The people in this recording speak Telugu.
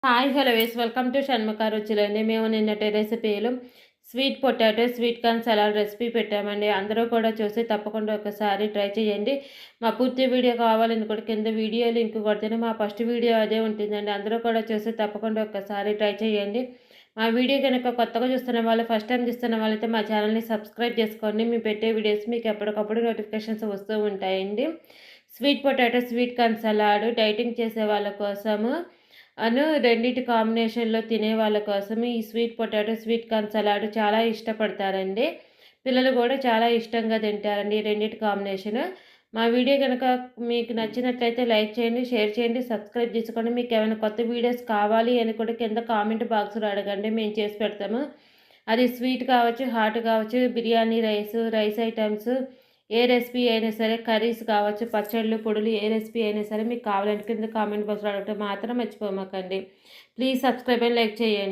Hi hello welcome to Shanmukha రుచులండి. మేము నిన్నటి రెసిపీలు sweet potato sweet corn salad recipe పెట్టామండి. అందరూ కూడా చూసి తప్పకుండా ఒకసారి ట్రై చేయండి. మా పూర్తి వీడియో కావాలని కూడా కింద వీడియో లింక్ కొడితేనే మా ఫస్ట్ వీడియో అదే ఉంటుందండి. అందరూ కూడా చూసి తప్పకుండా ఒకసారి ట్రై చేయండి. మా వీడియో కనుక కొత్తగా చూస్తున్న వాళ్ళు, ఫస్ట్ టైం చూస్తున్న వాళ్ళైతే మా ఛానల్ని సబ్స్క్రైబ్ చేసుకోండి. మేము పెట్టే వీడియోస్ మీకు ఎప్పటికప్పుడు నోటిఫికేషన్స్ వస్తూ ఉంటాయండి. Sweet potato sweet corn salad dieting చేసే వాళ్ళ కోసము రెండిటి కాంబినేషన్‌లో తినే వాళ్ళ కోసం ఈ sweet potato, sweet corn salad చాలా ఇష్టపడతారండి. పిల్లలు కూడా చాలా ఇష్టంగా తింటారండి ఈ రెండిటి కాంబినేషను. మా వీడియో గనక మీకు నచ్చినట్లయితే లైక్ చేయండి, షేర్ చేయండి, సబ్స్క్రైబ్ చేసుకోండి. మీకేమైనా కొత్త వీడియోస్ కావాలి అని కూడా కింద కామెంట్ బాక్స్‌లో అడగండి. మేము చేసి పెడతాము. అది స్వీట్ కావచ్చు, హాట్ కావచ్చు, బిర్యానీ రైస్ ఐటమ్స్ ఏ రెసిపీ అయినా సరే, కర్రీస్ కావచ్చు, పచ్చళ్ళు, పొడులు ఏ రెసిపీ అయినా సరే మీకు కావాలంటే కింద కామెంట్ బాక్స్‌లో అడగటం మాత్రం మర్చిపోమాకండి. ప్లీజ్ సబ్స్క్రైబ్ అండ్ లైక్ చేయండి.